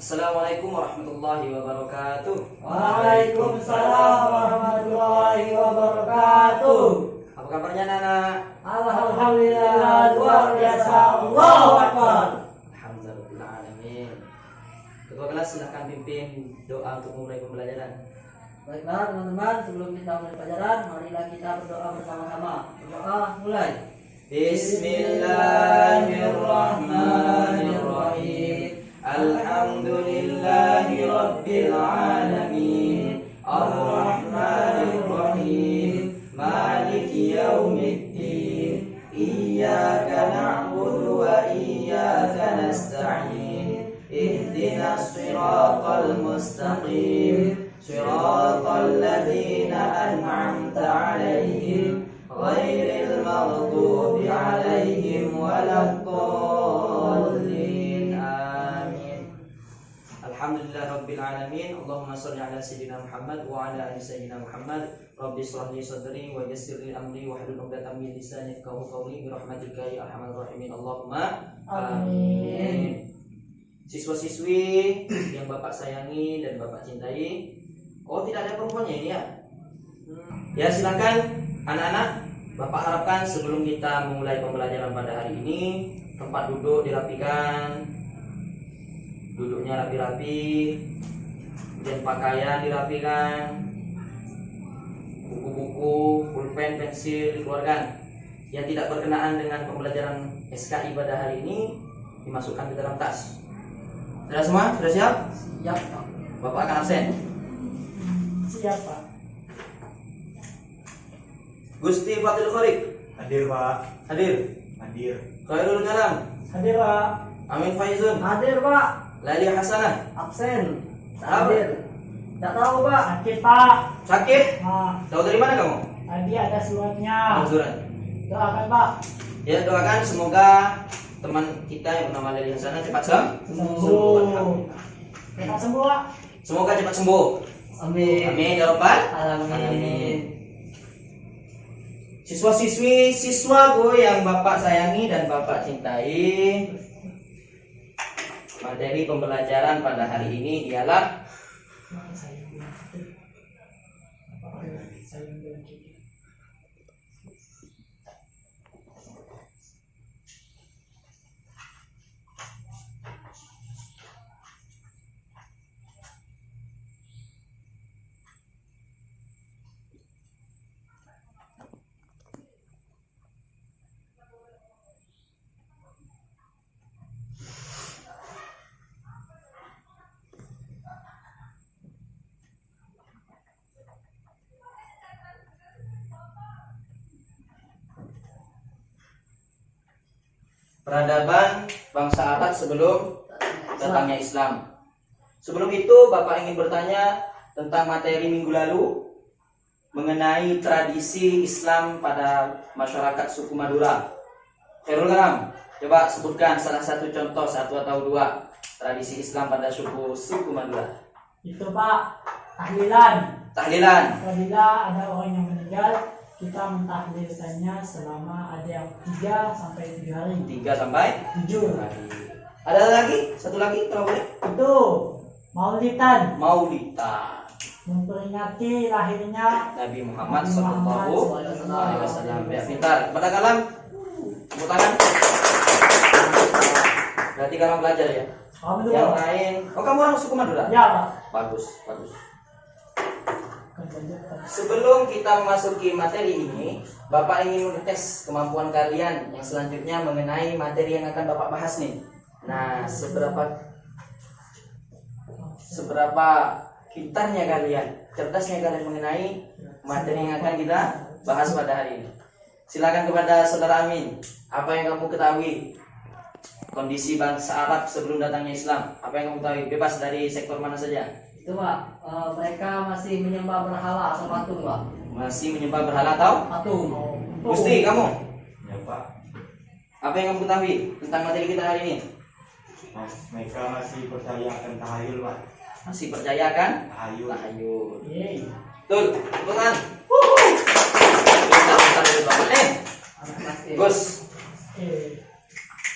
Assalamualaikum warahmatullahi wabarakatuh. Waalaikumsalam warahmatullahi wabarakatuh. Apa kabarnya Nana? Alhamdulillah luar biasa. Allahu Akbar. Alhamdulillahirrahmanirrahim. Ketua kelas silakan pimpin doa untuk memulai pembelajaran. Baiklah teman-teman, sebelum kita mulai pelajaran, marilah kita berdoa bersama-sama. Berdoa mulai. Bismillahirrahmanirrahim. Alhamdulillahi rabbil alamin. Ar-Rahmanir-Rahim. Maliki yaumiddin. Iyyaka na'budu wa iyyaka nasta'in. Ihdinas siratal mustaqim. Siratal ladzina an'amta 'alaihim ghairil maghdubi 'alaihim waladdallin. Amin. Alhamdulillahirabbil alamin. Allahumma shalli ala sayyidina Muhammad wa ala ali sayyidina Muhammad. Rabbi shrah li sadri wa yassir li amri wahlul 'uqdatam min lisani yafqahu qawli bi rahmatika ya arhamar rahimin. Allahumma amin. Siswa-siswi yang Bapak sayangi dan Bapak cintai. Oh, tidak ada perempuannya ini ya? Ya, silakan anak-anak. Bapak harapkan sebelum kita memulai pembelajaran pada hari ini, tempat duduk dirapikan, duduknya rapi-rapi, kemudian pakaian dirapikan, buku-buku, pulpen, pensil dikeluarkan. Yang tidak berkenaan dengan pembelajaran SKI pada hari ini dimasukkan ke dalam tas. Sudah semua? Sudah siap? Siap, Pak. Bapak akan absen. Siap, Pak. Gusti Fadil Khorik Hadir, Pak. hadir. Hadir. Khairul Kalam Hadir, Pak. Amin Faizun. Hadir, Pak. Lali Hasanah. Absen. Apa? Hadir. Tidak tahu, Pak. Sakit Pak. Sakit? Nah, Tahu dari mana kamu? tadi ada suratnya. Surat. Doakan Pak. Ya, doakan semoga teman kita yang bernama Lali Hasanah cepat Sembuh. Cepat sembuh Pak. Semoga cepat sembuh. Amin. Amin ya Rabbal Alamin. alamin. Siswa-siswi, siswaku yang Bapak sayangi dan Bapak cintai, materi pembelajaran pada hari ini ialah peradaban bangsa Arab sebelum datangnya Islam. Sebelum itu Bapak ingin bertanya tentang materi minggu lalu mengenai tradisi Islam pada masyarakat suku Madura. Khairul Kalam, coba sebutkan salah satu contoh, satu atau dua tradisi Islam pada suku Madura. Itu Pak, tahlilan. Tahlilan. Apabila ada orang yang meninggal, kita mentahlilkannya selama ada yang 3 sampai 7 hari. 3 sampai 7. hari. Ada lagi? Satu lagi kalau boleh? Itu Maulidan, Maulidan. memperingati lahirnya Nabi Muhammad Nabi Muhammad SAW. Ya, pintar. Kepada kalam, tepuk tangan. Berarti kalam belajar ya. Yang Alhamdulillah. lain, oh kamu orang suku Madura? Ya Pak. Bagus, bagus. Sebelum kita memasuki materi ini, Bapak ingin mengetes kemampuan kalian yang selanjutnya mengenai materi yang akan Bapak bahas nih. Nah, seberapa pintarnya kalian, cerdasnya kalian mengenai materi yang akan kita bahas pada hari ini. Silakan kepada Saudara Amin. Apa yang kamu ketahui kondisi bangsa Arab sebelum datangnya Islam? Apa yang kamu ketahui? Bebas dari sektor mana saja. Itu, Pak. Mereka masih menyembah berhala atau patung, Pak. Masih menyembah berhala atau Patung. Gusti, kamu Ya, Pak. apa yang kamu ketahui tentang materi kita hari ini? Mereka masih percaya akan tahayul, Pak. Masih percaya kan? Tahayul. Tahayul. Yeay. Betul, betul kan? Gus, Oke.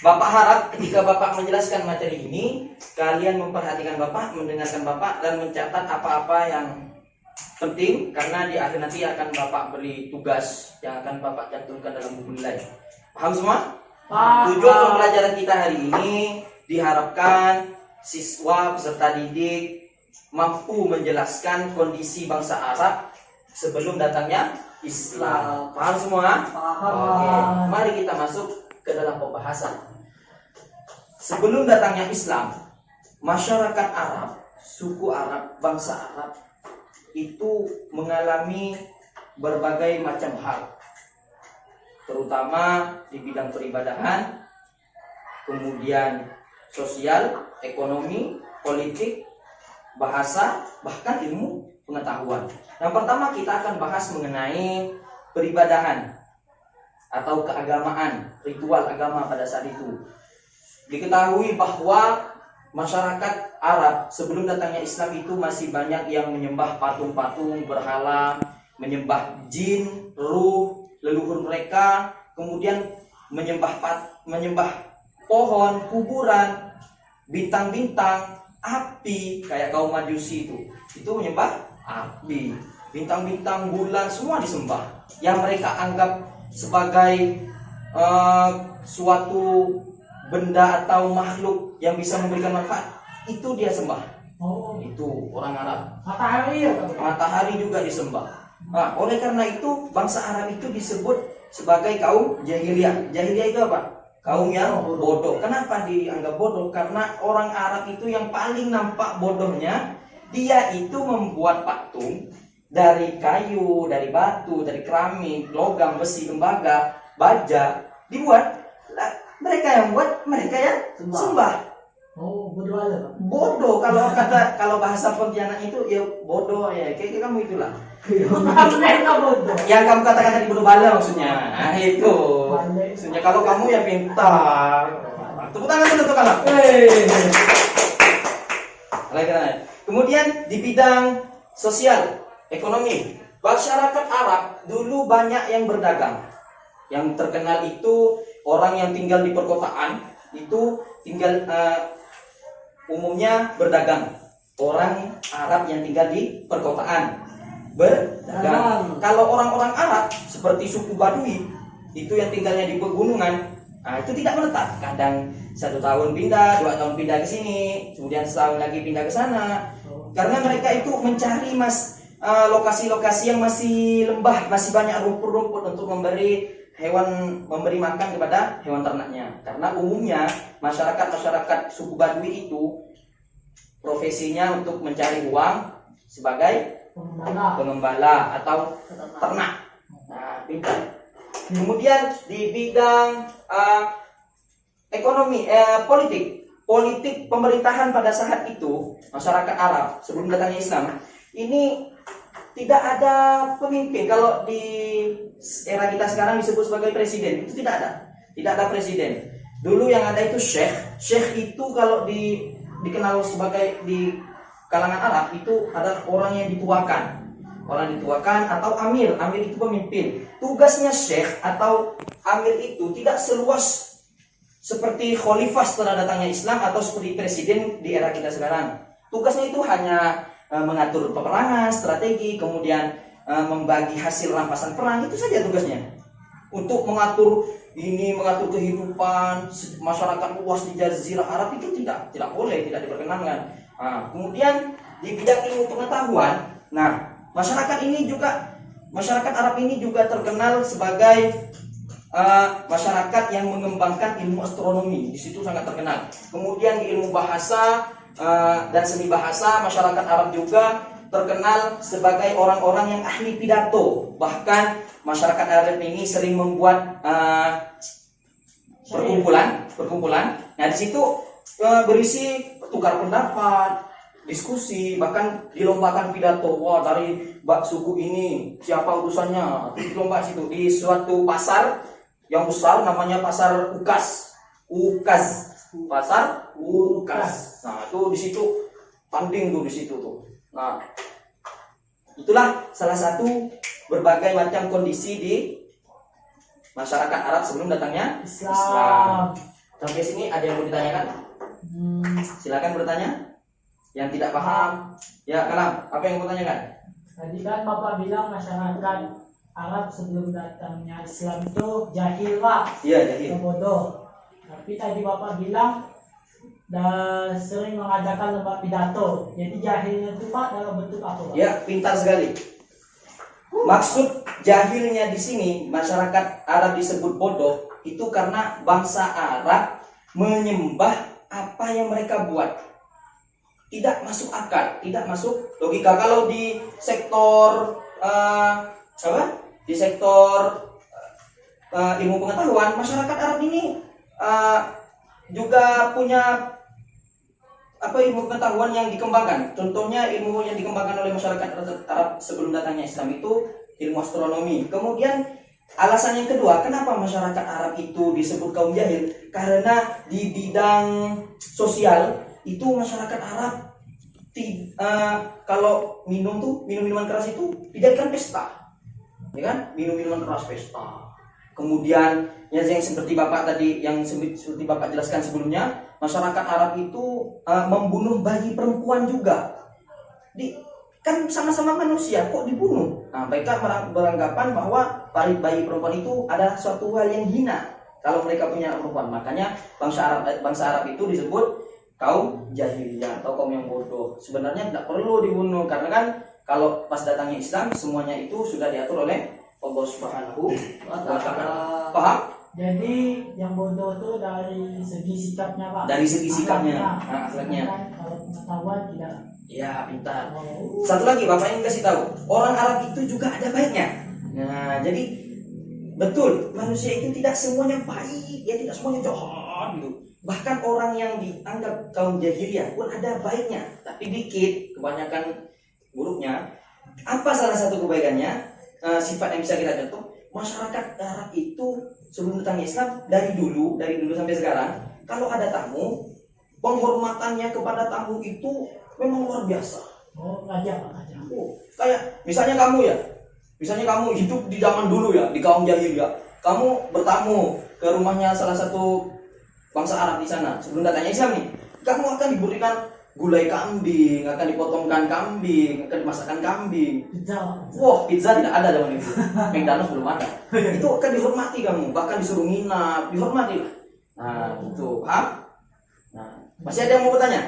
Bapak harap ketika Bapak menjelaskan materi ini, kalian memperhatikan Bapak, mendengarkan Bapak, dan mencatat apa-apa yang penting, karena di akhir nanti akan Bapak beri tugas yang akan Bapak cantumkan dalam buku nilai. Paham semua? Tujuan pembelajaran kita hari ini diharapkan siswa peserta didik mampu menjelaskan kondisi bangsa Arab sebelum datangnya Islam. Paham semua? Paham. Oke, mari kita masuk ke dalam pembahasan. Sebelum datangnya Islam, masyarakat Arab, suku Arab, bangsa Arab itu mengalami berbagai macam hal, terutama di bidang peribadahan, kemudian sosial, ekonomi, politik, bahasa, bahkan ilmu pengetahuan. Yang pertama kita akan bahas mengenai peribadahan atau keagamaan, ritual agama pada saat itu. Diketahui bahwa masyarakat Arab sebelum datangnya Islam itu masih banyak yang menyembah patung-patung, berhala, menyembah jin, ruh, leluhur mereka, kemudian menyembah pohon, kuburan, bintang-bintang, api, kayak kaum Majusi itu menyembah api, bintang-bintang, bulan, semua disembah. Yang mereka anggap sebagai suatu benda atau makhluk yang bisa memberikan manfaat, itu dia sembah. Oh, Itu orang Arab. matahari ya? Matahari juga disembah. Nah, oleh karena itu bangsa Arab itu disebut sebagai kaum jahiliyah. Jahiliyah itu apa? Kaum yang bodoh. Kenapa dianggap bodoh? Karena orang Arab itu yang paling nampak bodohnya, dia itu membuat patung dari kayu, dari batu, dari keramik, logam, besi, tembaga, baja, dibuat. Mereka yang buat, mereka yang sembah. Oh, bodoh aja, Pak. Bodoh, kalau bahasa Pontianak itu ya bodoh ya, kayak kamu itulah. Mereka bodoh. Yang kamu katakan tadi bodoh bala maksudnya. Nah, itu. Maksudnya kalau kamu ya pintar. Tepuk tangan dulu untuk kamu. Kemudian di bidang sosial, ekonomi, masyarakat Arab dulu banyak yang berdagang. Yang terkenal itu orang yang tinggal di perkotaan itu tinggal umumnya berdagang. Orang Arab yang tinggal di perkotaan berdagang. Kalau orang-orang Arab seperti suku Badui itu yang tinggalnya di pegunungan, nah itu tidak menetap. Kadang 1 tahun pindah, 2 tahun pindah ke sini, kemudian setahun lagi pindah ke sana. Karena mereka itu mencari lokasi-lokasi yang masih lembah, masih banyak rumput-rumput untuk memberi makan kepada hewan ternaknya. Karena umumnya masyarakat suku Badui itu profesinya untuk mencari uang sebagai pengembala atau ternak. Nah, pintar. Kemudian di bidang ekonomi, politik pemerintahan pada saat itu masyarakat Arab sebelum datangnya Islam ini tidak ada pemimpin. Kalau di era kita sekarang disebut sebagai presiden, itu tidak ada presiden. Dulu yang ada itu syekh itu kalau dikenal sebagai di kalangan Arab itu adalah orang yang dituakan atau amir itu pemimpin. Tugasnya syekh atau amir itu tidak seluas seperti khalifah setelah datangnya Islam atau seperti presiden di era kita sekarang. Tugasnya itu hanya mengatur peperangan, strategi, kemudian membagi hasil rampasan perang, itu saja tugasnya. Untuk mengatur kehidupan masyarakat luas di Jazirah Arab itu tidak boleh, tidak diperkenankan. Nah, kemudian di bidang ilmu pengetahuan, masyarakat Arab ini juga terkenal sebagai masyarakat yang mengembangkan ilmu astronomi. Di situ sangat terkenal. Kemudian di ilmu bahasa dan seni bahasa, masyarakat Arab juga terkenal sebagai orang-orang yang ahli pidato. Bahkan masyarakat Arab ini sering membuat perkumpulan. Nah, di situ berisi tukar pendapat, diskusi, bahkan dilombakan pidato. Wah, dari suku ini siapa utusannya? Dilomba situ di suatu pasar yang besar, namanya pasar Ukas. Pasar Ukas. Nah, itu di situ tanding di situ tuh. Nah, itulah salah satu berbagai macam kondisi di masyarakat Arab sebelum datangnya Islam. Sampai sini ada yang mau ditanyakan? Silakan bertanya. Yang tidak paham, ya Kalam, apa yang mau tanyakan? Tadi kan Bapak bilang masyarakat Arab sebelum datangnya Islam itu jahil Pak, Iya, jadi bodoh. Tapi tadi Bapak bilang dan sering mengadakan lomba pidato. Jadi jahilnya itu Pak dalam bentuk apa Pak? ya pintar sekali. Maksud jahilnya di sini masyarakat Arab disebut bodoh itu karena bangsa Arab menyembah apa yang mereka buat. Tidak masuk akal, tidak masuk logika. Kalau di sektor Di sektor ilmu pengetahuan, masyarakat Arab ini juga punya ilmu pengetahuan yang dikembangkan. Contohnya ilmu yang dikembangkan oleh masyarakat Arab sebelum datangnya Islam itu ilmu astronomi. Kemudian alasan yang kedua, kenapa masyarakat Arab itu disebut kaum jahil? Karena di bidang sosial itu masyarakat Arab kalau minuman keras itu dijadikan pesta, ya kan? Minuman keras pesta. Kemudian yang seperti Bapak jelaskan sebelumnya, masyarakat Arab itu membunuh bayi perempuan juga. Kan sama-sama manusia kok dibunuh. Nah, mereka beranggapan bahwa bayi perempuan itu adalah suatu hal yang hina kalau mereka punya perempuan. Makanya bangsa Arab itu disebut kaum jahiliyah atau kaum yang bodoh. Sebenarnya tidak perlu dibunuh karena kan kalau pas datangnya Islam semuanya itu sudah diatur oleh Allah Subhanahu wa Ta'ala. Paham? Jadi yang bodoh itu dari segi sikapnya Pak. Dari segi sikapnya, akhlaknya. Kalau pengetahuan tidak. Ya, pintar. Oh. Satu lagi Bapak ingin kasih tahu, orang Arab itu juga ada baiknya. Nah, jadi betul manusia itu tidak semuanya baik, ya tidak semuanya jahat gitu. Bahkan orang yang dianggap kaum jahiliyah pun ada baiknya, tapi dikit, kebanyakan buruknya. Apa salah satu kebaikannya? Sifat yang bisa kita contoh, masyarakat Arab itu sebelum datangnya Islam dari dulu sampai sekarang, kalau ada tamu, penghormatannya kepada tamu itu memang luar biasa. Oh, ngajak. Kayak misalnya kamu hidup di zaman dulu ya, di kaum jahiliyah, kamu bertamu ke rumahnya salah satu bangsa Arab di sana sebelum datangnya Islam nih, kamu akan diberikan gulai kambing, akan dipotongkan kambing, akan dimasakkan kambing. Pizza tidak ada zaman itu. McDonald's belum ada. Itu akan dihormati kamu, bahkan disuruh nginap, dihormati lah. Nah, itu paham? Nah, masih ada yang mau bertanya?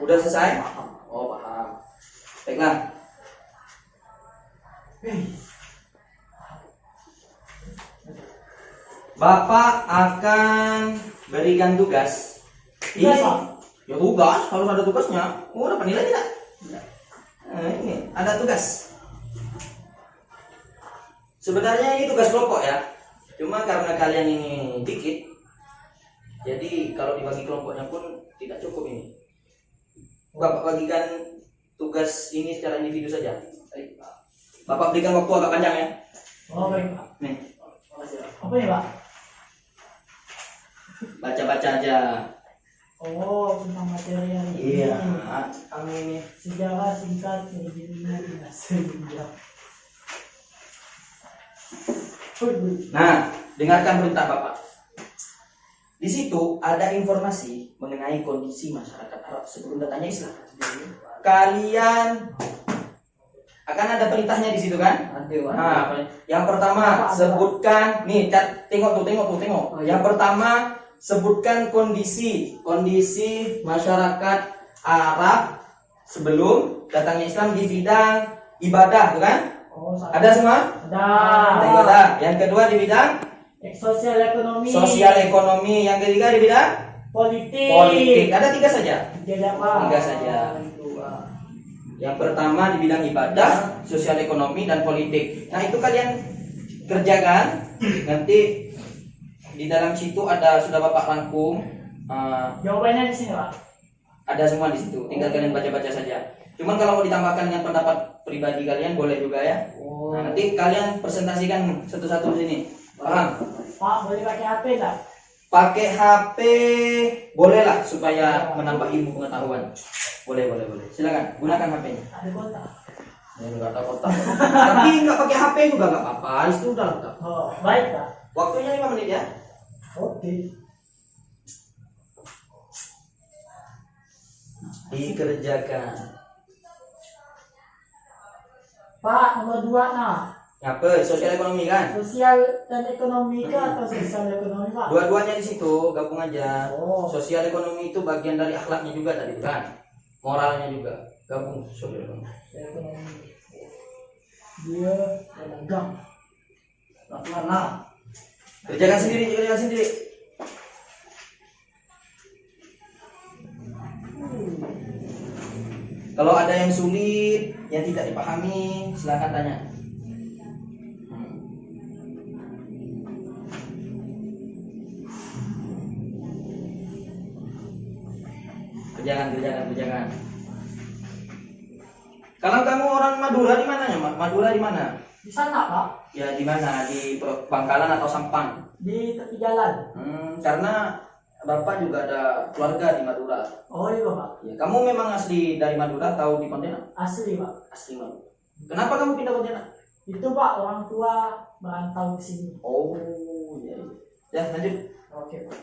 Udah selesai? Oh, paham. Baiklah. Bapak akan berikan tugas. Ini ya tugas, harus ada tugasnya. Oh, dapat nilai tidak? Nah, ini ada tugas. Sebenarnya ini tugas kelompok ya. Cuma karena kalian ini dikit, jadi kalau dibagi kelompoknya pun tidak cukup ini. Bapak bagikan tugas ini secara individu saja. Bapak berikan waktu agak panjang ya. Oh, baik Pak. Nih, Apa ya Pak? baca-baca aja. Oh, tentang materi hari ini. Iya, kamu ini. Sejarah singkat terjadinya tidak sejak. Nah, dengarkan perintah Bapak. Di situ ada informasi mengenai kondisi masyarakat Arab sebelum datangnya Islam. Kalian akan ada perintahnya di situ kan? Nah, yang pertama sebutkan nih, tengok. Yang pertama sebutkan kondisi masyarakat Arab sebelum datangnya Islam di bidang ibadah, bukan? Oh, Ada semua? Ada ibadah. Yang kedua di bidang sosial ekonomi. Yang ketiga di bidang politik. Ada 3 saja. 3 saja. Yang pertama di bidang ibadah, sosial ekonomi, dan politik. Nah, itu kalian kerjakan. Nanti di dalam situ sudah Bapak rangkum. Jawabannya di sini Pak. Ada semua di situ. Tinggal kalian baca-baca saja. Cuman kalau mau ditambahkan dengan pendapat pribadi kalian boleh juga ya. Nah, nanti kalian presentasikan satu-satu di sini. Paham? Pak, boleh pakai HP tak? Pakai HP bolehlah supaya menambah ilmu pengetahuan. Boleh. Silakan gunakan HP-nya. Ada kotak. Ya, enggak ada kotak. Tapi enggak pakai HP juga enggak apa-apa. Itu udah lengkap. Oh, baik Pak. Waktunya 5 menit ya. Oke. Dikerjakan. Pak, nomor 2 nah. Apa? Sosial ekonomi kan? Sosial dan ekonomi kah atau sosial ekonomi, Pak? Dua-duanya di situ, gabung aja. Oh. Sosial ekonomi itu bagian dari akhlaknya juga tadi kan? Moralnya juga. Gabung sosial ekonomi. Ekonomi. Dia pedagang. Mana? Kerjakan sendiri, kerjakan sendiri. Kalau ada yang sulit, yang tidak dipahami, silakan tanya. Kerjakan. Kalau kamu orang Madura di mananya, Mak? Madura di mana? Di sana, Pak. Ya di mana? Di Bangkalan atau Sampang? Di tepi jalan. Karena Bapak juga ada keluarga di Madura. Oh iya, Pak. Ya, kamu memang asli dari Madura atau di Pontianak? Asli, Pak. Asli Madura. Kenapa kamu pindah Pontianak? Itu, Pak, orang tua merantau ke sini. Oh, iya. Ya, lanjut. Oke, Pak.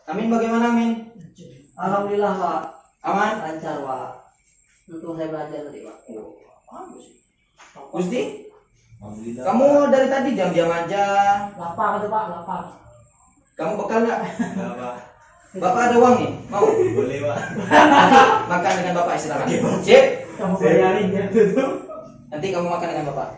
Amin, bagaimana Amin? Alhamdulillah Pak, Aman? lancar Pak. Untuk saya belajar tadi Pak. Oh, bagus. Gusti, Alhamdulillah. kamu dari tadi diam-diam aja. Lapar tuh, Pak, lapar. Kamu bekal nggak? Enggak, Pak. Bapak ada uang nih, mau? Boleh, Pak. Nanti makan dengan Bapak istirahat. Sip. Kamu bayarin dia tuh. Nanti kamu makan dengan Bapak.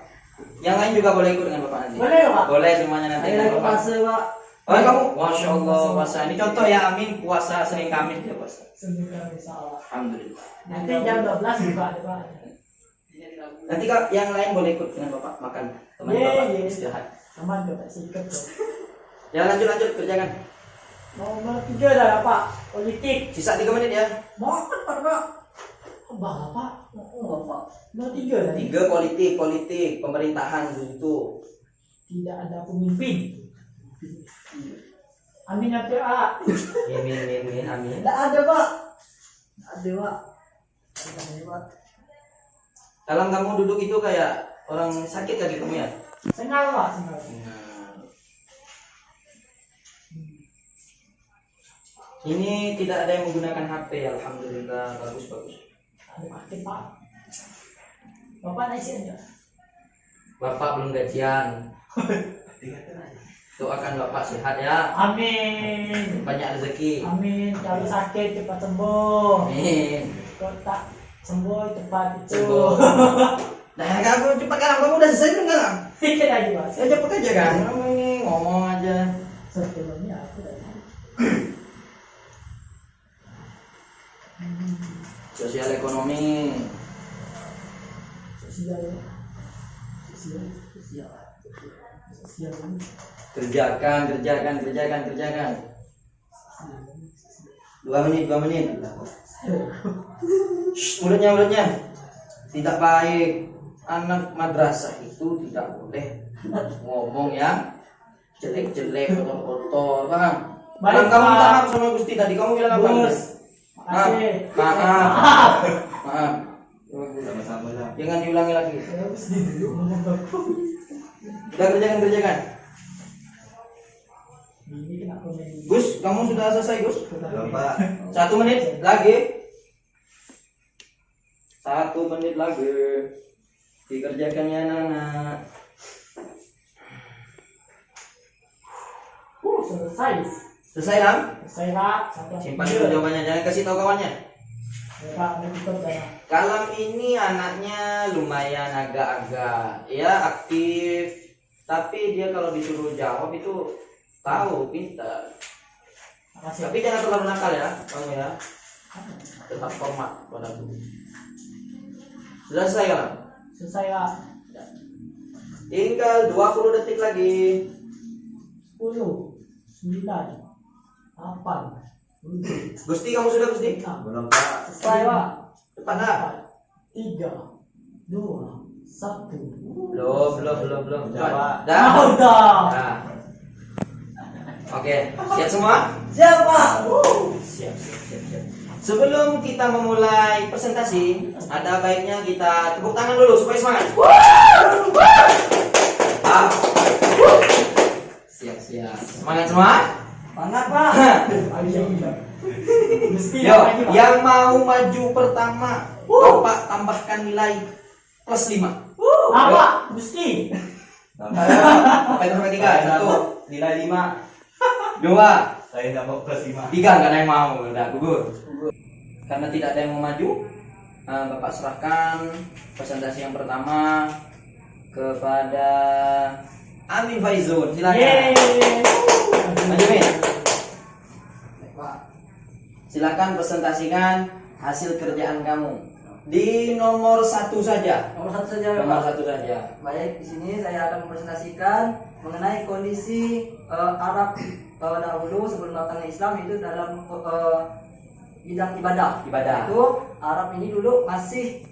Yang lain juga boleh ikut dengan Bapak nanti. Boleh, Pak? Boleh semuanya nanti Saya dengan lagi Bapak. puasa Pak. Oh kamu, masya Allah puasa. Ini contoh ya Amin puasa Senin Kamis dia puasa. Sembilan salah. Alhamdulillah. Nanti jam 12 juga ada, Pak. Nanti kak yang lain boleh ikut dengan Bapak makan. Teman Ye, Bapak ye. istirahat. Teman Bapak sikap tuh. Ya lanjut kerjakan. Nomor 3 dah, Pak. Politik. Sisa 3 menit ya. Mau kan, Pak? Bah, Pak. Oh Pak. Nomor 3 tadi. 3 politik pemerintahan itu. Tidak ada pemimpin. Amin ya, Pak. Amin amin. Tidak ada Pak. Tidak ada Pak. Tidak ada Pak. Kalau kamu duduk itu kayak orang sakit kaki kamu ya. Sengal, Pak, sengal. Ini tidak ada yang menggunakan HP, alhamdulillah bagus. Ada pakai, Pak. Bapak naik aja. Bapak belum gajian. Doakan Bapak sehat ya. Amin. Banyak rezeki. Amin. Kalau sakit cepat sembuh. Amin. Kalau tak sembuh cepat itu. Sembuh. Nah, kamu cepat kan? Kamu udah selesai belum kan? Pikir lagi, Pak. Ya cepet aja kan. Kamu ini ngomong aja. Sebelumnya aku dah. Sosial ekonomi. Sosial. Kerjakan. 2 menit. Shh, mulutnya. Tidak baik. Anak madrasah itu tidak boleh ngomong yang jelek, kotor-kotor, paham? Baik, Kamu minta Pak. maaf sama Gusti tadi. Kamu bilang apa? Bos. Makasih. Maaf. Sama-sama lah. Jangan diulangi lagi. Saya harus dulu ngomong aku. Udah kerjakan. Ini kenapa main? Gus, kamu sudah selesai Gus? Belum, Pak. 1 menit lagi. 1 menit lagi. Dikerjakan ya anak-anak. Selesai. Selesai Ram? Selesai, Pak. Sampai Simpan dulu jawabannya, jangan kasih tahu kawannya. Ya, Pak, ada tutup dah. Kalam ini anaknya lumayan agak-agak ya aktif, tapi dia kalau disuruh jawab itu tahu, pintar. Makasih. Tapi jangan terlalu nakal ya, kamu ya. Tetap format pada aku. Sudah selesai kan? Selesai, Pak. Tinggal 20 detik lagi. 10, 9, 8, 7, Gusti, kamu sudah Gusti? 6, Belum, Pak. selesai, Pak. Cepat lah. 3, 2, 1. Belum. Udah, Pak. Dah. Udah. Nah. Oke, siap semua? Siap Pak. Siap. Sebelum kita memulai presentasi, ada baiknya kita tepuk tangan dulu supaya semangat. Ah. Siap. Ya, semangat semua. Semangat Pak. Mesti Yo, lagi, Pak. yang mau maju pertama, Bapak tambahkan nilai plus 5. Apa? Mesti. Apa itu sampai 3? 1, nilai 5. 2, Saya tidak mau plus 5. 3, nggak ada yang mau, udah gugur. Karena tidak ada yang mau maju, Bapak serahkan presentasi yang pertama kepada Amin Faizun. Silakan. Yeay. Maju Min. Pak. Silakan presentasikan hasil kerjaan kamu di nomor 1 saja. Nomor 1 saja ya, Nomor Pak. 1 saja. Baik, di sini saya akan mempresentasikan mengenai kondisi Arab dahulu sebelum datangnya Islam itu dalam bidang ibadah. Ibadah. Itu Arab ini dulu masih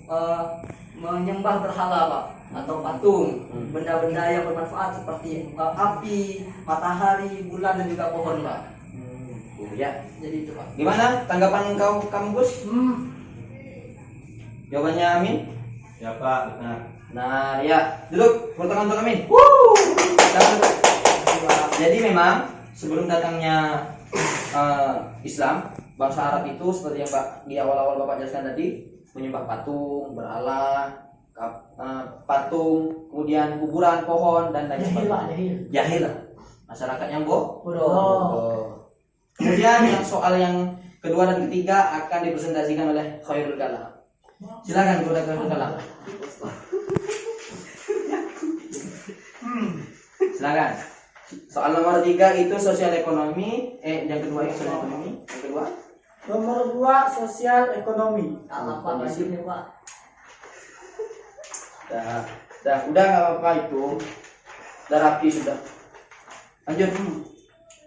menyembah berhala, Pak, atau patung, benda-benda yang bermanfaat seperti api, matahari, bulan dan juga pohon, Pak. Ya. Jadi itu, Pak. Gimana tanggapan kamu Gus? Jawabannya Amin. Ya Pak, benar. Nah, ya, duduk bertangan untuk Amin. Jadi memang sebelum datangnya Islam, bangsa Arab itu seperti yang Pak di awal-awal Bapak jelaskan tadi, menyembah patung, berhala, patung, kemudian kuburan, pohon dan lain Jahil, Pak, sebagainya. jahil. Jahil, masyarakat yang Bodoh. bodoh. Kemudian yang soal yang kedua dan ketiga akan dipresentasikan oleh Khairul Kalam. Silakan kepada Khairul Kalam. Silakan. Soal nomor 3 itu sosial ekonomi. Yang kedua itu sosial ekonomi. Yang kedua. Nomor 2 sosial ekonomi. Salah, Pak, lanjutnya, Pak. Udah nggak apa-apa itu. Udah rapi sudah. Lanjut.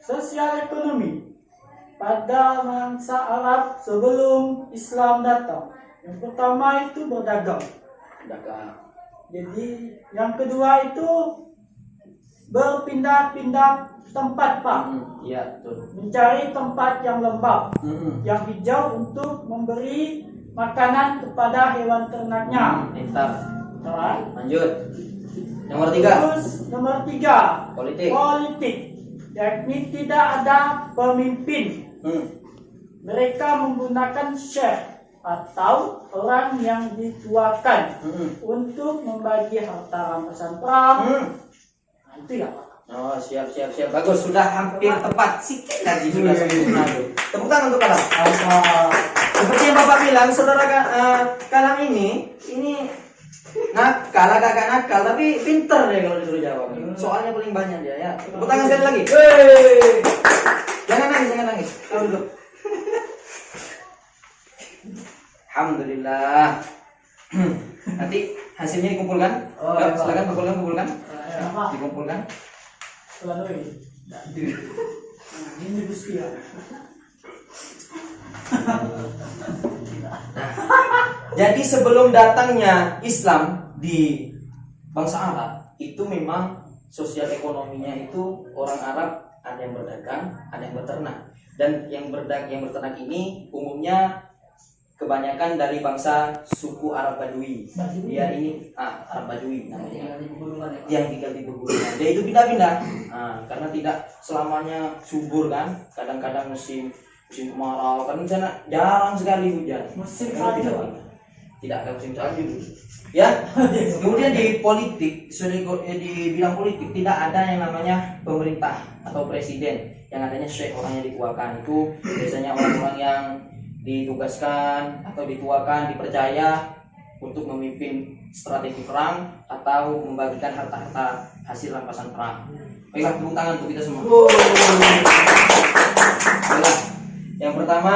Sosial ekonomi pada bangsa Arab sebelum Islam datang. Yang pertama itu berdagang. Dagang. Jadi yang kedua itu berpindah-pindah tempat, Pak. Iya betul. Mencari tempat yang lembab, yang hijau untuk memberi makanan kepada hewan ternaknya. Pintar. Alright. Lanjut. Nomor 3. Terus nomor 3 Politik. politik, yakni tidak ada pemimpin. Mereka menggunakan syekh atau orang yang dituakan untuk membagi harta rampasan perang. Nah, itu ya, Pak. Oh siap. Bagus, sudah hampir tepat. Sikit lagi sudah sempurna tuh. Tepuk tangan untuk Kalam. Seperti yang Bapak bilang, saudara Kalam ini nakal, agak nakal, tapi pinter deh kalau disuruh jawab. Soalnya paling banyak dia ya. Tepuk tangan sekali lagi. Wey. Jangan nangis. Kamu duduk. Alhamdulillah. Nanti hasilnya dikumpulkan. Oh, Yuk, ya, Pak. silakan kumpulkan. Ya, Pak. Dikumpulkan. Selalu ini Gusti ya. Jadi sebelum datangnya Islam di bangsa Arab itu memang sosial ekonominya itu orang Arab ada yang berdagang, ada yang beternak, dan yang beternak ini umumnya kebanyakan dari bangsa suku Arab Badui. Dia ini Arab Badui namanya. Yang tinggal di pegunungan. Dia itu pindah-pindah karena tidak selamanya subur kan. Kadang-kadang musim kemarau kan di sana jarang sekali hujan. Musim Karena salju. tidak ada musim salju. Ya. Kemudian di politik, di bidang politik tidak ada yang namanya pemerintah atau presiden. Yang adanya syekh, orang yang dituakan. Itu biasanya orang-orang yang ditugaskan atau dituakan, dipercaya untuk memimpin strategi perang atau membagikan harta-harta hasil rampasan perang. Baiklah, tepuk tangan untuk kita semua. Baiklah, yang pertama,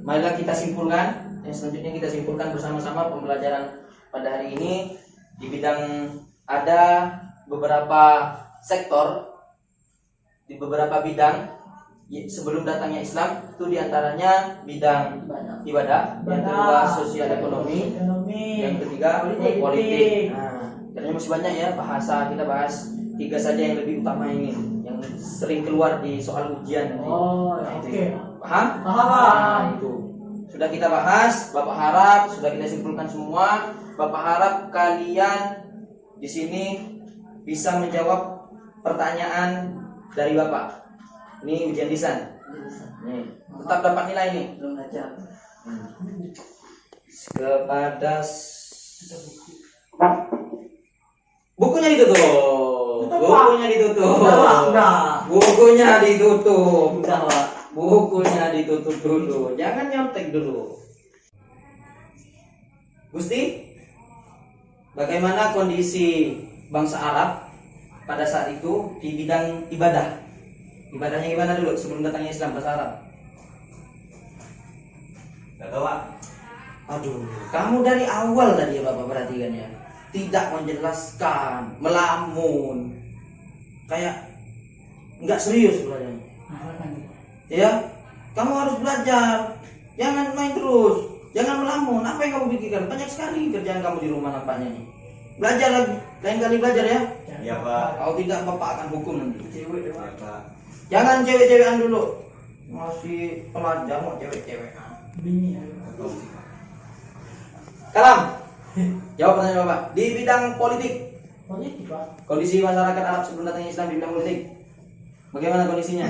marilah kita simpulkan. Yang selanjutnya kita simpulkan bersama-sama pembelajaran pada hari ini di bidang ada beberapa sektor di beberapa bidang sebelum datangnya Islam itu diantaranya bidang ibadah, yang kedua sosial ekonomi, yang ketiga politik. Nah, karena masih banyak ya bahasa, kita bahas 3 saja yang lebih utama ini, yang sering keluar di soal ujian nanti. Oh, Nah, oke. itu. Paham? Paham. Nah, itu sudah kita bahas. Bapak harap sudah kita simpulkan semua. Bapak harap kalian di sini bisa menjawab pertanyaan dari Bapak. Ini ujian lisan. Nih, tetap dapat nilai nih. Belum belajar. Kepada bukunya ditutup. Bukunya ditutup. Udah. Bukunya ditutup. Udah, Pak. Bukunya ditutup dulu. Jangan nyontek dulu. Gusti, bagaimana kondisi bangsa Arab pada saat itu di bidang ibadah? Ibadahnya gimana dulu sebelum datangnya Islam bahasa Arab? Gak tahu Pak. Aduh, kamu dari awal tadi ya Bapak perhatikan ya, tidak menjelaskan, melamun, kayak nggak serius belajarnya. Ya, kamu harus belajar, jangan main terus, jangan melamun. Apa yang kamu pikirkan? Banyak sekali kerjaan kamu di rumah nampaknya nih. Belajar lagi, lain kali belajar ya. Iya Pak. Kalau tidak Bapak akan hukum nanti. Iya Pak. Jangan cewek-cewekan dulu, masih pelajar mau cewek-cewekan. Bini. Kalam, jawab pertanyaan Bapak. Di bidang politik, Politik, Pak. kondisi masyarakat Arab sebelum datangnya Islam di bidang politik, bagaimana kondisinya?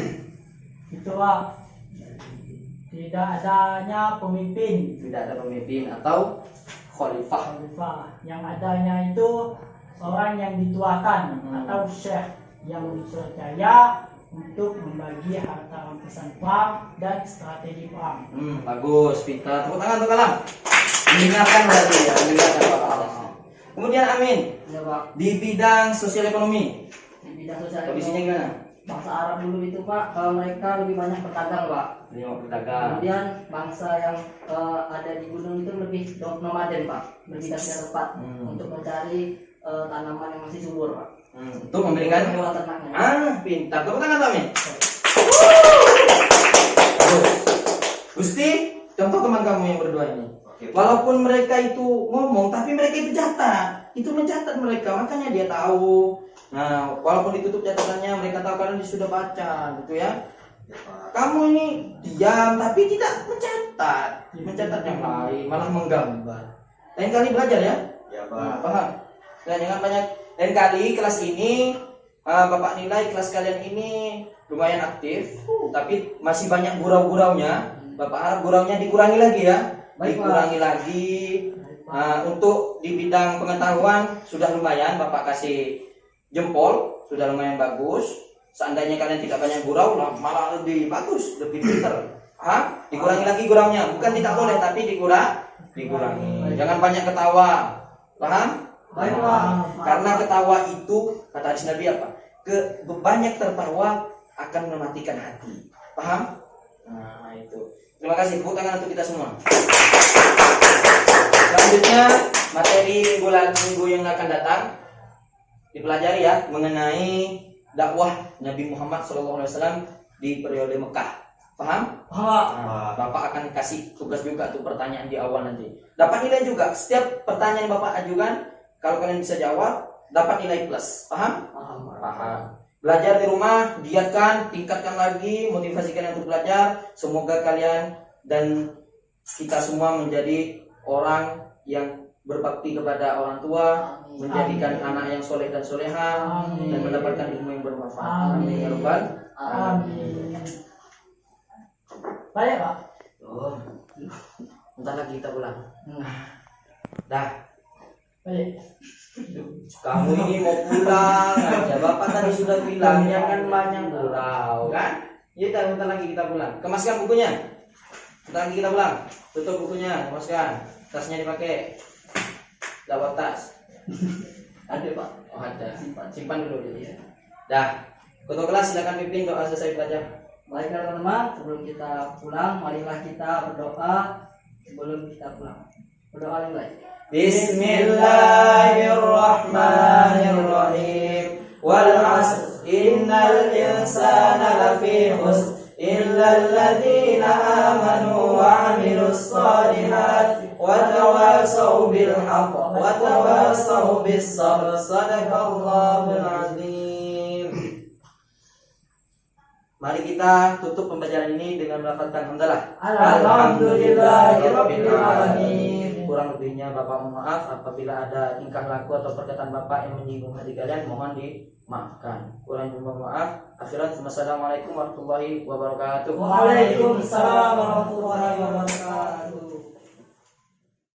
Itu, Pak. Tidak adanya pemimpin. Tidak ada pemimpin atau khalifah. Khalifah. Yang adanya itu orang yang dituakan atau syekh yang dipercaya untuk membagi harta rampasan perang dan strategi perang. Bagus, pintar. Tepuk tangan untuk Kalam. Mendengarkan berarti ya, mendengarkan Bapak atasnya. Kemudian Amin, Ya, Pak. di bidang sosial ekonomi, Di bidang sosial kondisinya ekonomi, gimana? bangsa Arab dulu itu, Pak, mereka lebih banyak berdagang, Pak. Ini mau berdagang. Kemudian bangsa yang ada di gunung itu lebih nomaden, Pak, berpindah-pindah tempat untuk mencari tanaman yang masih subur, Pak. Untuk memberikan Hewan ternaknya. pintar. Tepuk tangan Pak Amin. Bagus. Gusti, contoh teman kamu yang berdua ini. Walaupun mereka itu ngomong, tapi mereka itu catat. Itu mencatat mereka, makanya dia tahu. Nah, walaupun ditutup catatannya, mereka tahu karena dia sudah baca, gitu ya. Kamu ini diam, tapi tidak mencatat yang lain, malah menggambar. Lain kali belajar ya. Iya Pak. Nah, paham? Nah, jangan banyak. Lain kali kelas ini, Bapak nilai kelas kalian ini lumayan aktif, tapi masih banyak gurau-guraunya. Bapak harap guraunya dikurangi lagi ya. Baik, Dikurangi lagi. Untuk di bidang pengetahuan sudah lumayan, Bapak kasih jempol, sudah lumayan bagus. Seandainya kalian tidak banyak gurau, malah lebih bagus, lebih pintar. Dikurangi lagi guraunya, bukan tidak boleh, tapi dikurangi. Jangan banyak ketawa, paham? Baik, Pak. Karena ketawa itu kata hadis Nabi apa? Banyak tertawa akan mematikan hati, paham? Nah itu. Terima kasih, tepuk tangan untuk kita semua. Selanjutnya materi minggu yang akan datang dipelajari ya mengenai dakwah Nabi Muhammad SAW di periode Mekah. Paham? Nah, Bapak akan kasih tugas juga tuh pertanyaan di awal nanti. Dapat nilai juga. Setiap pertanyaan yang Bapak ajukan, kalau kalian bisa jawab, dapat nilai plus. Paham? Paham. Belajar di rumah, giatkan, tingkatkan lagi motivasi kalian untuk belajar. Semoga kalian dan kita semua menjadi orang yang berbakti kepada orang tua, menjadikan anak yang soleh dan soleha, dan mendapatkan ilmu yang bermanfaat. Amin ya rabbal alamin. Baik, Pak. Oh, bentar lagi kita pulang. Dah. Baik. Kamu ini mau pulang aja. Bapak tadi sudah bilang jangan banyak gurau, kan? Ya, bentar lagi kita pulang. Kemaskan bukunya. Bentar lagi kita pulang. Tutup bukunya, kemaskan. Tasnya dipakai. Dapat tas. Ada, Pak. Oh, ada. Simpan dulu ya. Dah. Ketua kelas silakan pimpin doa selesai belajar. Baik, teman-teman, sebelum kita pulang, marilah kita berdoa sebelum kita pulang. Berdoa dimulai. Bismillahirrahmanirrahim. Wal 'asr innal insana lafi khusr illa alladziina aamanu wa 'amilus shalihaati wa tawassaw bil haqq wa tawassaw bis sabr. Shadaqallahul 'azim. Mari kita tutup pembelajaran ini dengan melafazkan hamdalah. Alhamdulillahirabbil alamin. Kurang kurang lebihnya Bapak mohon maaf. Apabila ada tingkah laku atau perkataan Bapak yang menyinggung hati kalian, mohon dimaafkan. Kurang lebih mohon maaf. Akhirat, wassalamualaikum warahmatullahi wabarakatuh. Waalaikumsalam warahmatullahi wabarakatuh.